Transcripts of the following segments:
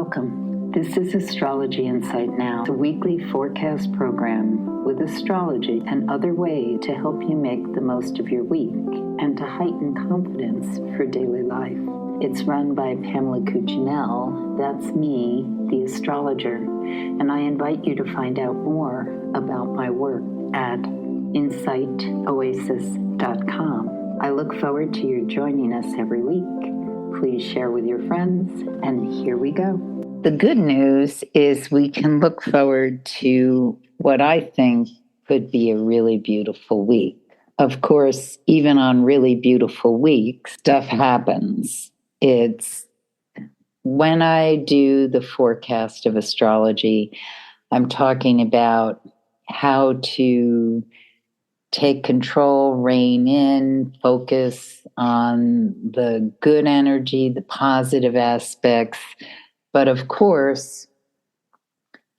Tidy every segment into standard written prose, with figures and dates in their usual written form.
Welcome. This is Astrology Insight Now, a weekly forecast program with astrology and other ways to help you make the most of your week and to heighten confidence for daily life. It's run by Pamela Cuccinell, that's me, the astrologer, and I invite you to find out more about my work at insightoasis.com. I look forward to your joining us every week. Please share with your friends, and here we go. The good news is we can look forward to what I think could be a really beautiful week. Of course, even on really beautiful weeks, stuff happens. It's when I do the forecast of astrology, I'm talking about how to take control, rein in, focus on the good energy, the positive aspects. But of course,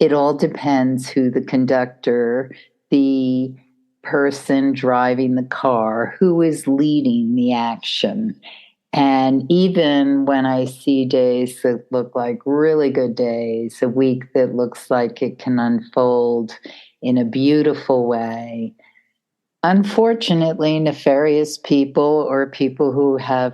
it all depends who the conductor, the person driving the car, who is leading the action. And even when I see days that look like really good days, a week that looks like it can unfold in a beautiful way, unfortunately, nefarious people or people who have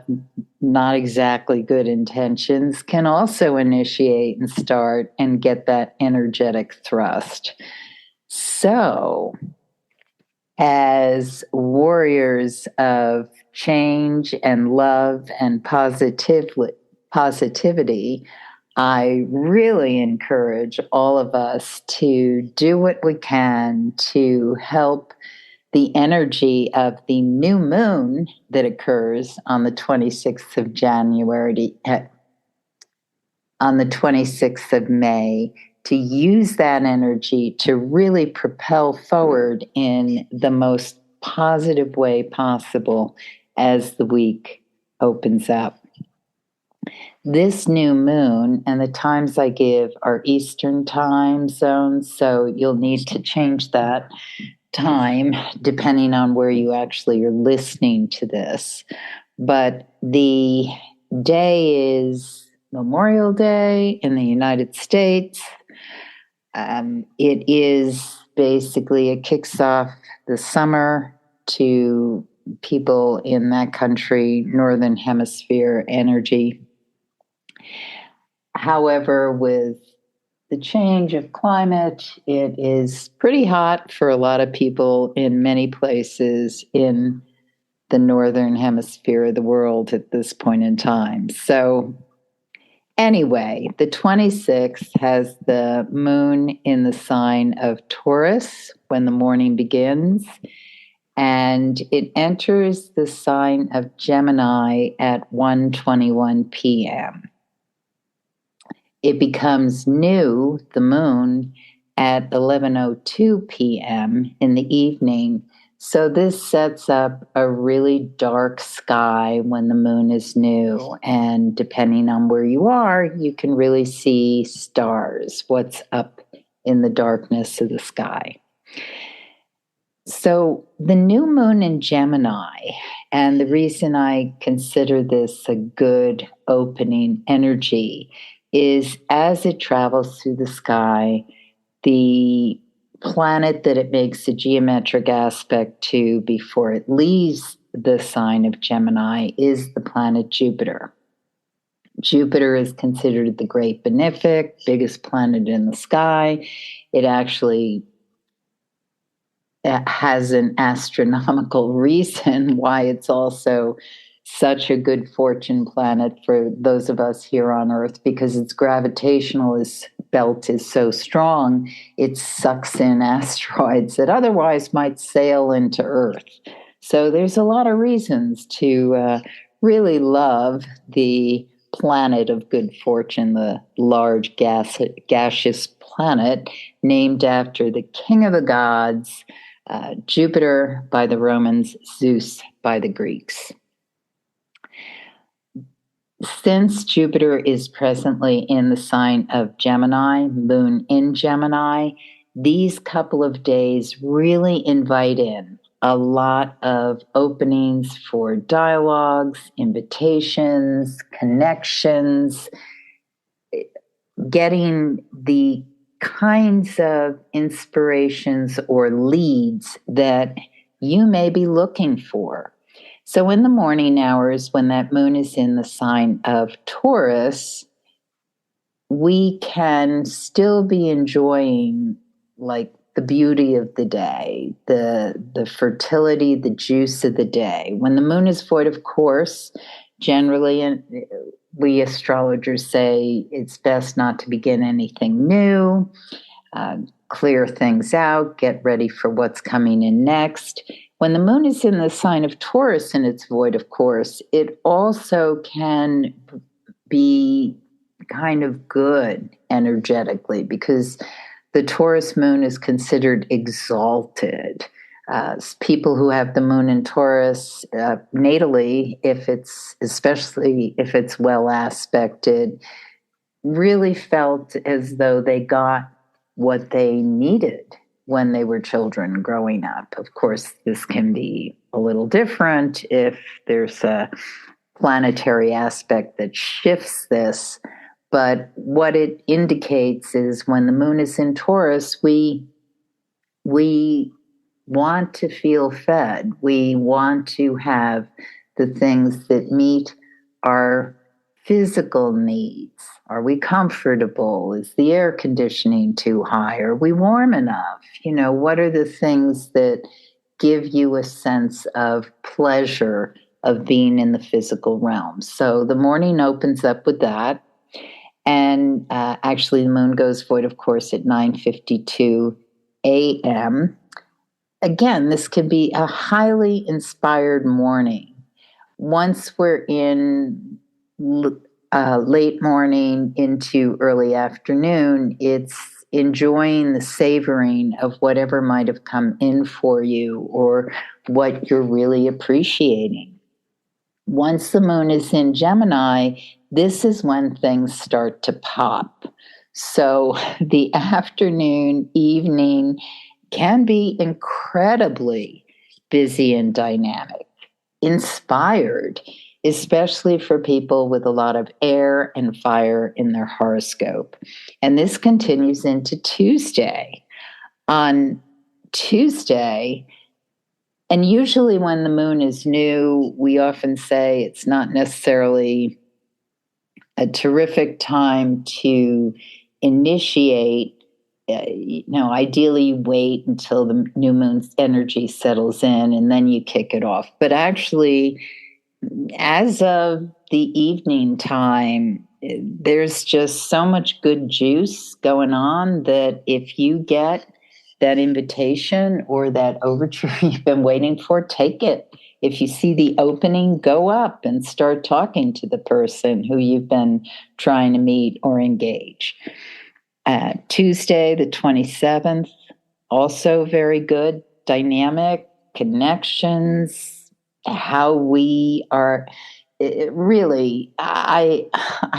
not exactly good intentions can also initiate and start and get that energetic thrust. So, as warriors of change and love and positivity, I really encourage all of us to do what we can to help the energy of the new moon that occurs on the 26th of January, on the 26th of May, to use that energy to really propel forward in the most positive way possible as the week opens up. This new moon, and the times I give are Eastern time zones, so you'll need to change that time depending on where you actually are listening to this. But the day is Memorial Day in the United States. It is basically, it kicks off the summer to people in that country, Northern Hemisphere energy. However, with the change of climate, it is pretty hot for a lot of people in many places in the Northern Hemisphere of the world at this point in time. So anyway, the 26th has the moon in the sign of Taurus when the morning begins, and it enters the sign of Gemini at 1:21 p.m. It becomes new, the moon, at 11:02 p.m. in the evening. So this sets up a really dark sky when the moon is new. And depending on where you are, you can really see stars, what's up in the darkness of the sky. So the new moon in Gemini, and the reason I consider this a good opening energy is as it travels through the sky, the planet that it makes a geometric aspect to before it leaves the sign of Gemini is the planet Jupiter. Jupiter is considered the Great Benefic, biggest planet in the sky. It actually has an astronomical reason why it's also such a good fortune planet for those of us here on Earth, because its gravitational belt is so strong, it sucks in asteroids that otherwise might sail into Earth. So there's a lot of reasons to really love the planet of good fortune, the large gaseous planet named after the king of the gods, Jupiter by the Romans, Zeus by the Greeks. Since Jupiter is presently in the sign of Gemini, moon in Gemini, these couple of days really invite in a lot of openings for dialogues, invitations, connections. getting the kinds of inspirations or leads that you may be looking for. So in the morning hours, when that moon is in the sign of Taurus, we can still be enjoying like the beauty of the day, the fertility, the juice of the day. When the moon is void, of course, generally, and we astrologers say it's best not to begin anything new, clear things out, get ready for what's coming in next. When the moon is in the sign of Taurus and it's void, of course, it also can be kind of good energetically because the Taurus moon is considered exalted. People who have the moon in Taurus natally, especially if it's well aspected, really felt as though they got what they needed when they were children growing up. Of course, this can be a little different if there's a planetary aspect that shifts this. But what it indicates is when the moon is in Taurus, we want to feel fed. We want to have the things that meet our physical needs. Are we comfortable? Is the air conditioning too high? Are we warm enough? What are the things that give you a sense of pleasure of being in the physical realm? So the morning opens up with that. And actually, the moon goes void, of course, at 9:52 a.m. Again, this can be a highly inspired morning. Once we're in late morning into early afternoon, it's enjoying the savoring of whatever might have come in for you or what you're really appreciating. Once the moon is in Gemini, this is when things start to pop. So the afternoon, evening can be incredibly busy and dynamic, inspired, especially for people with a lot of air and fire in their horoscope. And this continues into Tuesday. On Tuesday, and usually when the moon is new, we often say it's not necessarily a terrific time to initiate. Ideally wait until the new moon's energy settles in and then you kick it off. But actually, as of the evening time, there's just so much good juice going on that if you get that invitation or that overture you've been waiting for, take it. If you see the opening, go up and start talking to the person who you've been trying to meet or engage. Tuesday, the 27th, also very good, dynamic connections, how we are really, I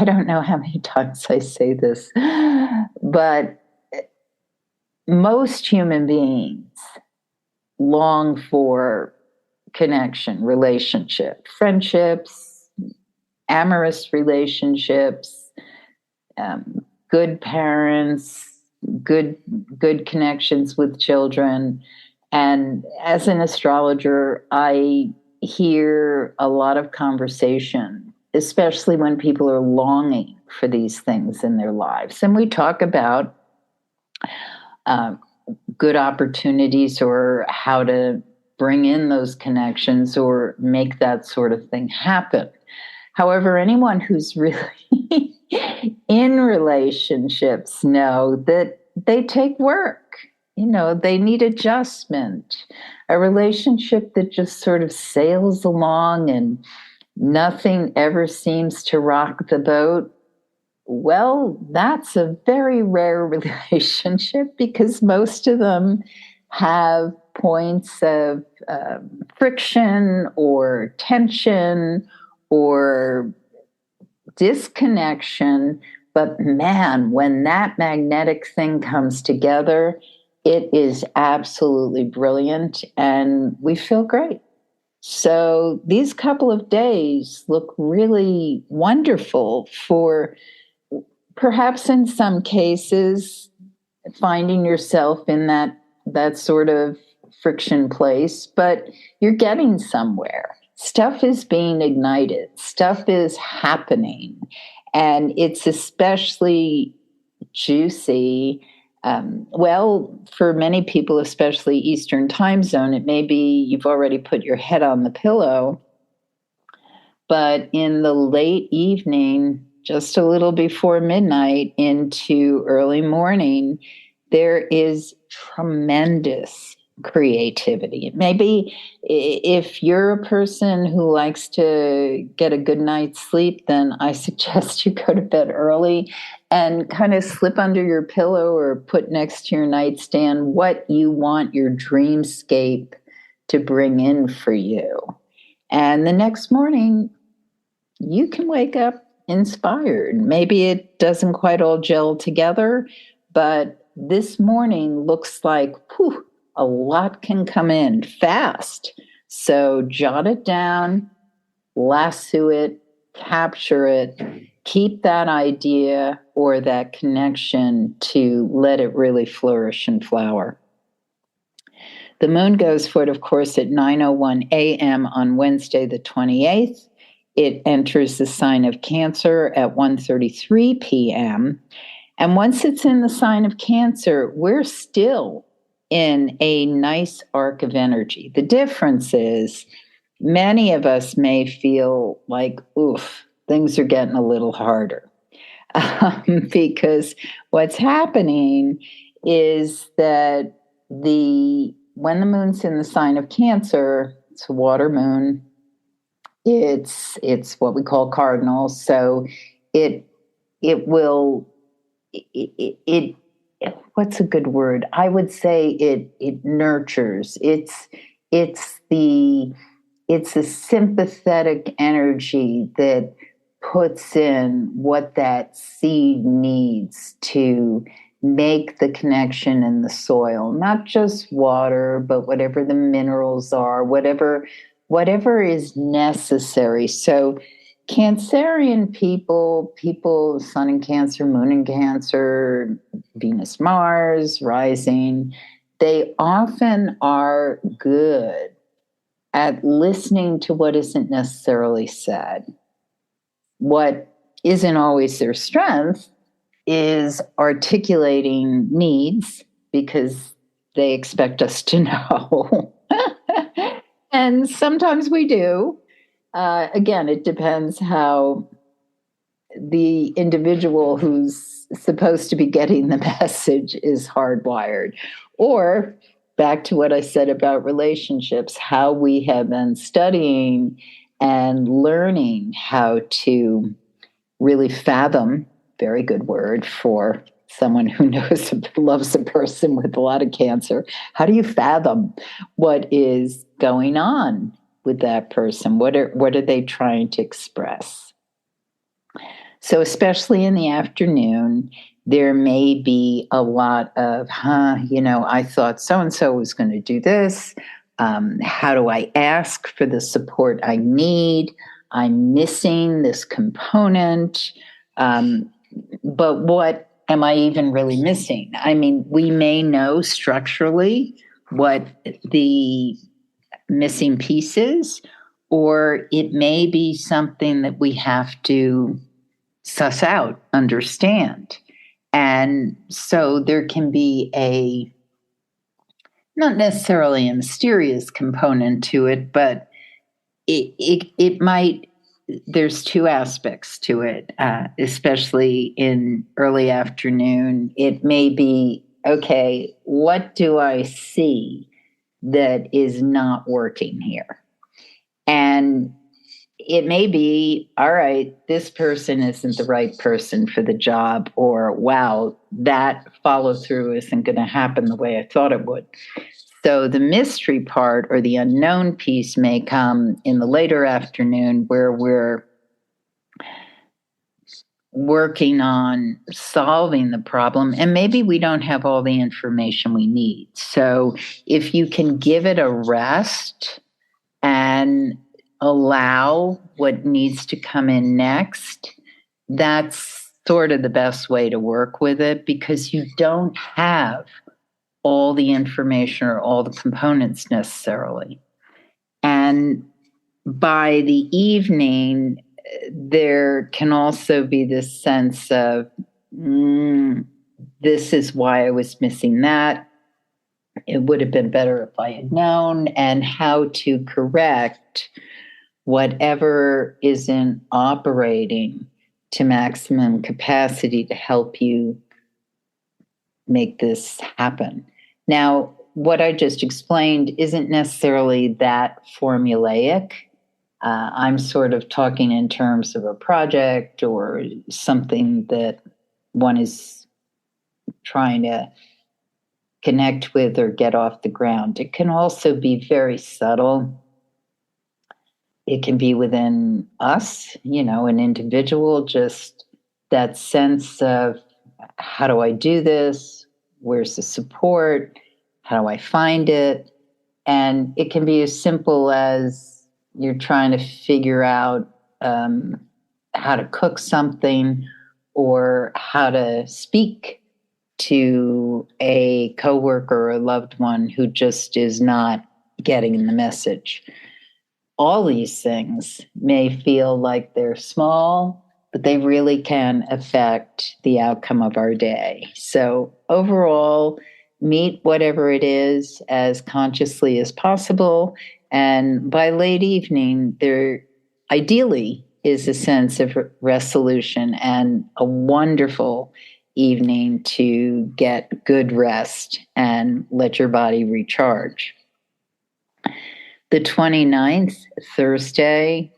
don't know how many times I say this, but most human beings long for connection, relationship, friendships, amorous relationships, good parents, good connections with children. And as an astrologer, I hear a lot of conversation, especially when people are longing for these things in their lives. And we talk about good opportunities or how to bring in those connections or make that sort of thing happen. However, anyone who's really in relationships know that they take work. They need adjustment. A relationship that just sort of sails along and nothing ever seems to rock the boat, well, that's a very rare relationship because most of them have points of friction or tension or disconnection. But man, when that magnetic thing comes together, it is absolutely brilliant and we feel great. So these couple of days look really wonderful for perhaps in some cases, finding yourself in that sort of friction place, but you're getting somewhere. Stuff is being ignited, stuff is happening, and it's especially juicy. Well, for many people, especially Eastern time zone, it may be you've already put your head on the pillow, but in the late evening, just a little before midnight into early morning, there is tremendous creativity. Maybe if you're a person who likes to get a good night's sleep, then I suggest you go to bed early and kind of slip under your pillow or put next to your nightstand what you want your dreamscape to bring in for you. And the next morning, you can wake up inspired. Maybe it doesn't quite all gel together, but this morning looks like a lot can come in fast. So jot it down, lasso it, capture it, keep that idea or that connection to let it really flourish and flower. The moon goes for it, of course, at 9:01 a.m. on Wednesday, the 28th. It enters the sign of Cancer at 1:33 p.m. And once it's in the sign of Cancer, we're still in a nice arc of energy. The difference is many of us may feel like, oof, things are getting a little harder. Because what's happening is that when the moon's in the sign of Cancer, it's a water moon. It's what we call cardinal. So it what's a good word? I would say it nurtures. It's the sympathetic energy that puts in what that seed needs to make the connection in the soil, not just water, but whatever the minerals are, whatever is necessary. So Cancerian people, Sun in Cancer, Moon in Cancer, Venus, Mars, rising, they often are good at listening to what isn't necessarily said. What isn't always their strength is articulating needs because they expect us to know. And sometimes we do. Again, it depends how the individual who's supposed to be getting the message is hardwired. Or back to what I said about relationships, how we have been studying and learning how to really fathom, very good word for someone who loves a person with a lot of Cancer. How do you fathom what is going on with that person? What are they trying to express? So especially in the afternoon, there may be a lot of, I thought so-and-so was going to do this. How do I ask for the support I need? I'm missing this component. But what am I even really missing? I mean, we may know structurally what the missing piece is, or it may be something that we have to suss out, understand. And so there can be not necessarily a mysterious component to it, but it might, there's two aspects to it, especially in early afternoon. It may be, okay, what do I see that is not working here? And it may be, all right, this person isn't the right person for the job, or wow, that follow through isn't going to happen the way I thought it would. So the mystery part or the unknown piece may come in the later afternoon, where we're working on solving the problem, and maybe we don't have all the information we need. So if you can give it a rest and allow what needs to come in next, that's sort of the best way to work with it because you don't have all the information or all the components necessarily. And by the evening, there can also be this sense of, this is why I was missing that. It would have been better if I had known, and how to correct whatever isn't operating to maximum capacity to help you make this happen. Now, what I just explained isn't necessarily that formulaic. I'm sort of talking in terms of a project or something that one is trying to connect with or get off the ground. It can also be very subtle. It can be within us, an individual, just that sense of, how do I do this? Where's the support? How do I find it? And it can be as simple as you're trying to figure out how to cook something or how to speak to a coworker or a loved one who just is not getting the message. All these things may feel like they're small, but they really can affect the outcome of our day. So overall, meet whatever it is as consciously as possible. And by late evening, there ideally is a sense of resolution and a wonderful evening to get good rest and let your body recharge. The 29th, Thursday,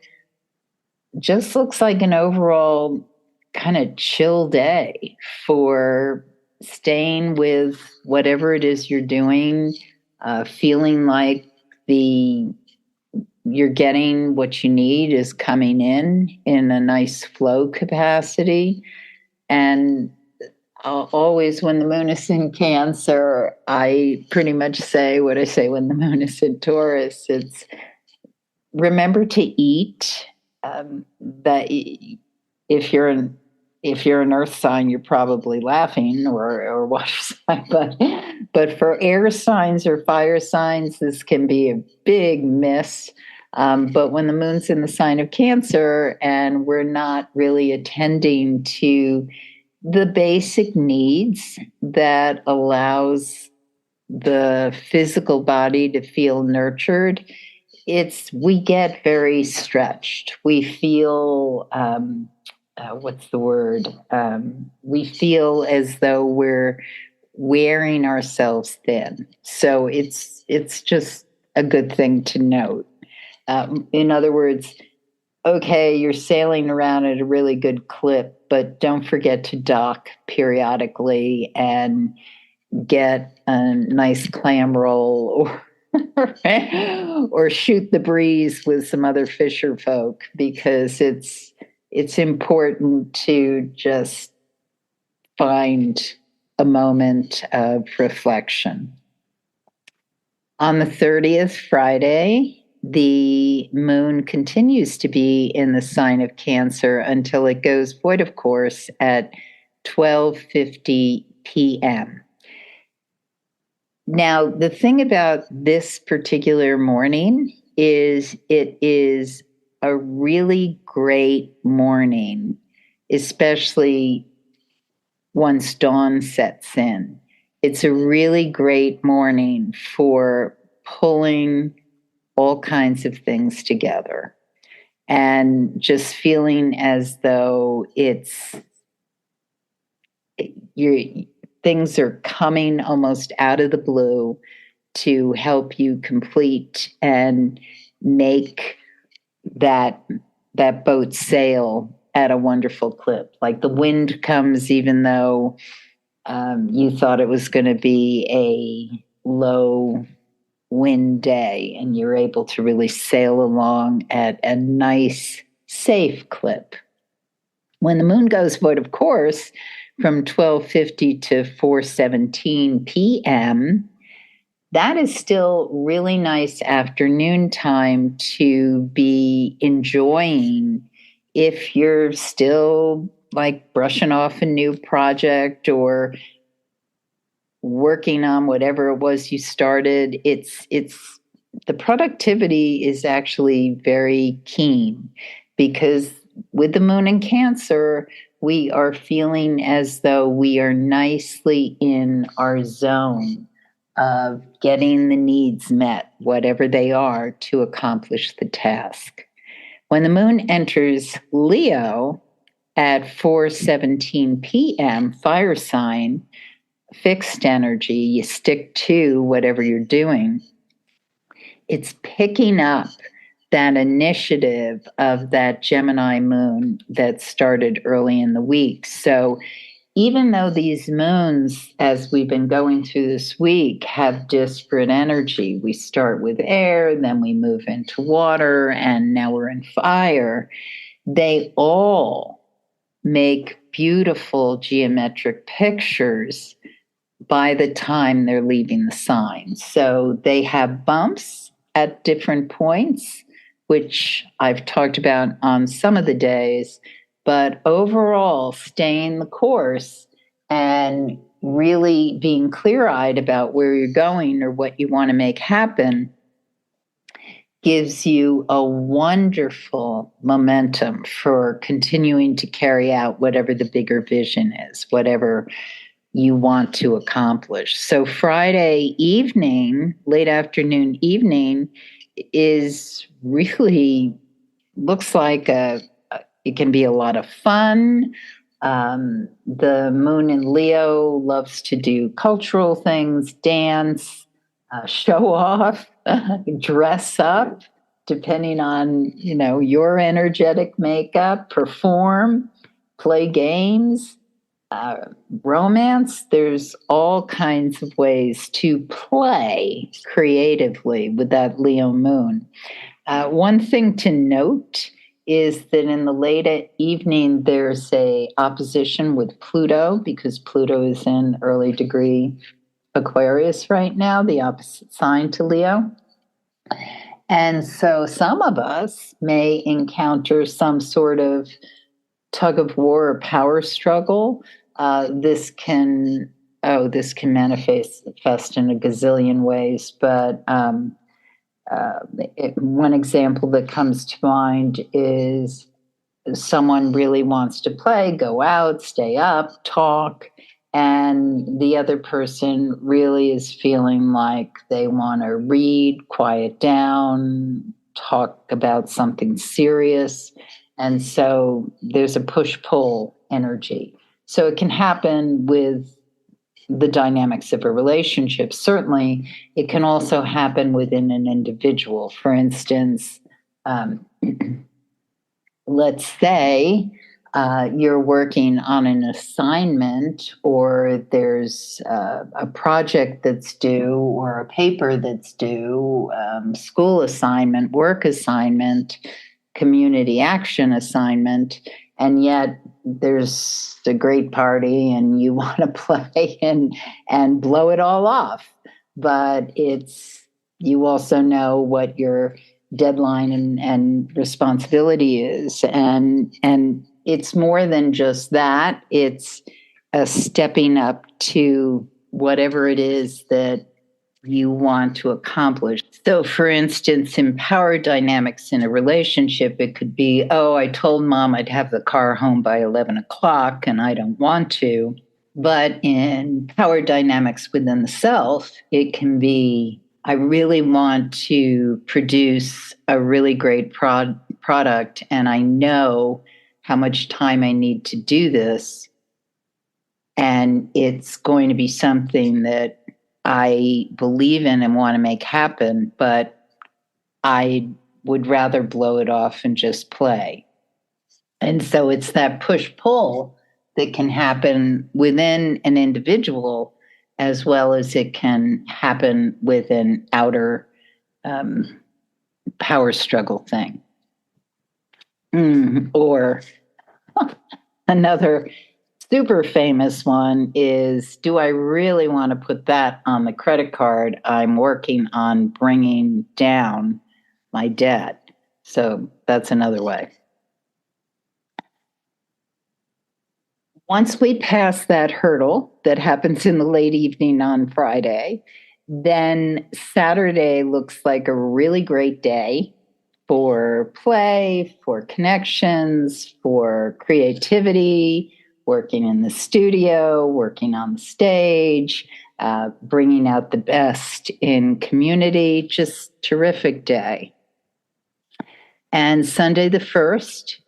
just looks like an overall kind of chill day for staying with whatever it is you're doing, feeling like you're getting what you need is coming in a nice flow capacity. And always when the moon is in Cancer, I pretty much say what I say when the moon is in Taurus. It's remember to eat. That if you're an earth sign, you're probably laughing, or water sign, but for air signs or fire signs, this can be a big miss. But when the moon's in the sign of Cancer and we're not really attending to the basic needs that allows the physical body to feel nurtured, we get very stretched. We feel, we feel as though we're wearing ourselves thin. So it's just a good thing to note. In other words, okay, you're sailing around at a really good clip, but don't forget to dock periodically and get a nice clam roll or shoot the breeze with some other fisher folk, because it's important to just find a moment of reflection. On the 30th, Friday, the moon continues to be in the sign of Cancer until it goes void of course at 12:50 p.m. Now, the thing about this particular morning is it is a really great morning, especially once dawn sets in. It's a really great morning for pulling all kinds of things together and just feeling as though things are coming almost out of the blue to help you complete and make that boat sail at a wonderful clip. Like the wind comes even though you thought it was going to be a low wind day, and you're able to really sail along at a nice, safe clip. When the moon goes void of course, from 12:50 to 4:17 p.m., that is still really nice afternoon time to be enjoying if you're still like brushing off a new project or working on whatever it was you started, it's the productivity is actually very keen, because with the moon in Cancer, we are feeling as though we are nicely in our zone of getting the needs met, whatever they are, to accomplish the task. When the moon enters Leo at 4:17 p.m., fire sign, fixed energy, you stick to whatever you're doing. It's picking up that initiative of that Gemini moon that started early in the week. So even though these moons, as we've been going through this week, have disparate energy, we start with air, then we move into water, and now we're in fire, they all make beautiful geometric pictures by the time they're leaving the sign. So they have bumps at different points, which I've talked about on some of the days, but overall, staying the course and really being clear-eyed about where you're going or what you want to make happen gives you a wonderful momentum for continuing to carry out whatever the bigger vision is, whatever you want to accomplish. So Friday evening, late afternoon evening, is really looks like it can be a lot of fun. The moon in Leo loves to do cultural things, dance, show off, dress up, depending on, your energetic makeup, perform, play games. Romance, there's all kinds of ways to play creatively with that Leo moon. One thing to note is that in the late evening, there's a opposition with Pluto, because Pluto is in early degree Aquarius right now, the opposite sign to Leo. And so some of us may encounter some sort of tug of war or power struggle. This can manifest in a gazillion ways, but one example that comes to mind is someone really wants to play, go out, stay up, talk, and the other person really is feeling like they want to read, quiet down, talk about something serious. And so there's a push-pull energy. So it can happen with the dynamics of a relationship. Certainly, it can also happen within an individual. For instance, let's say you're working on an assignment, or there's a project that's due, or a paper that's due, school assignment, work assignment, community action assignment, and yet there's a great party and you want to play and blow it all off. But you also know what your deadline and responsibility is. And it's more than just that. It's a stepping up to whatever it is that you want to accomplish. So, for instance, in power dynamics in a relationship, it could be, oh, I told mom I'd have the car home by 11 o'clock and I don't want to. But in power dynamics within the self, it can be, I really want to produce a really great product, and I know how much time I need to do this. And it's going to be something that I believe in and want to make happen, but I would rather blow it off and just play. And so it's that push-pull that can happen within an individual, as well as it can happen with an outer power struggle thing. Or another super famous one is, do I really want to put that on the credit card? I'm working on bringing down my debt. So that's another way. Once we pass that hurdle that happens in the late evening on Friday, then Saturday looks like a really great day for play, for connections, for creativity, working in the studio, working on the stage, bringing out the best in community. Just terrific day. And Sunday the 1st,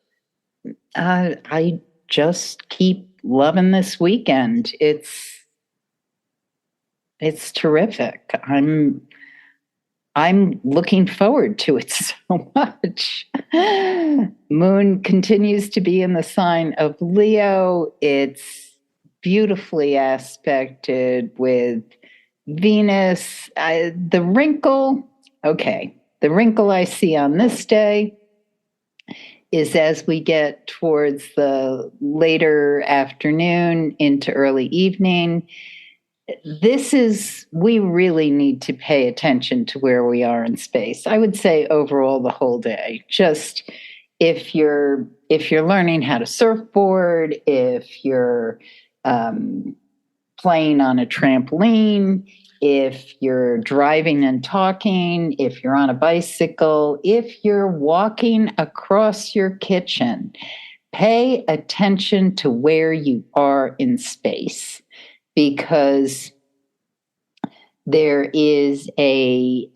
I just keep loving this weekend. It's terrific. I'm looking forward to it so much. Moon continues to be in the sign of Leo. It's beautifully aspected with Venus. The wrinkle I see on this day is as we get towards the later afternoon into early evening. We really need to pay attention to where we are in space. I would say overall the whole day. Just if you're learning how to surfboard, if you're playing on a trampoline, if you're driving and talking, if you're on a bicycle, if you're walking across your kitchen, pay attention to where you are in space, because there is a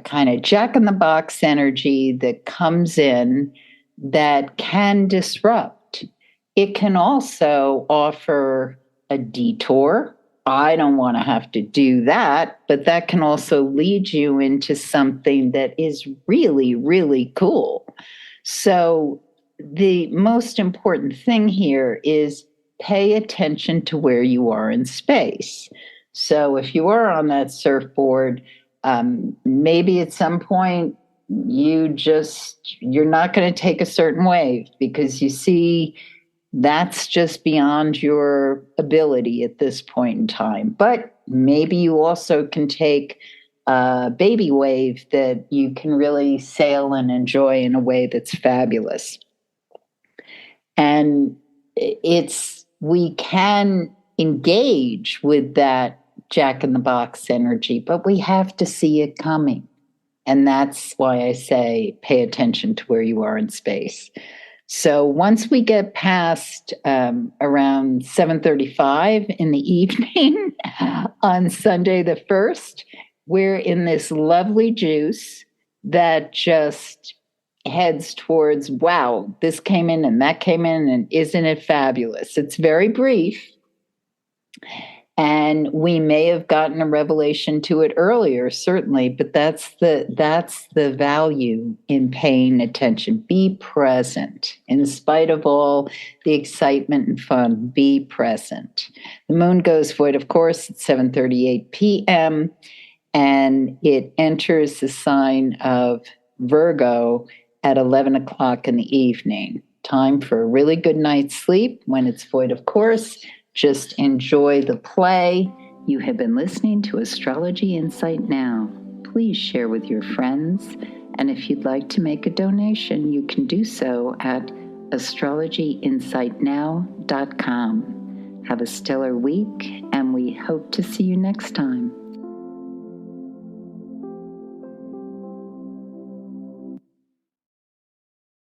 kind of jack-in-the-box energy that comes in that can disrupt. It can also offer a detour. I don't want to have to do that, but that can also lead you into something that is really, really cool. So the most important thing here is pay attention to where you are in space. So if you are on that surfboard, maybe at some point you're not going to take a certain wave because you see that's just beyond your ability at this point in time. But maybe you also can take a baby wave that you can really sail and enjoy in a way that's fabulous. And we can engage with that jack-in-the-box energy, but we have to see it coming. And that's why I say pay attention to where you are in space. So once we get past around 7:35 in the evening on Sunday the 1st, we're in this lovely juice that just heads towards, wow, this came in and that came in, and isn't it fabulous? It's very brief. And we may have gotten a revelation to it earlier, certainly, but that's the value in paying attention. Be present. In spite of all the excitement and fun, be present. The moon goes void, of course, at 7:38 p.m., and it enters the sign of Virgo at 11 o'clock in the evening. Time for a really good night's sleep when it's void, of course. Just enjoy the play. You have been listening to Astrology Insight Now. Please share with your friends. And if you'd like to make a donation, you can do so at astrologyinsightnow.com. Have a stellar week, and we hope to see you next time.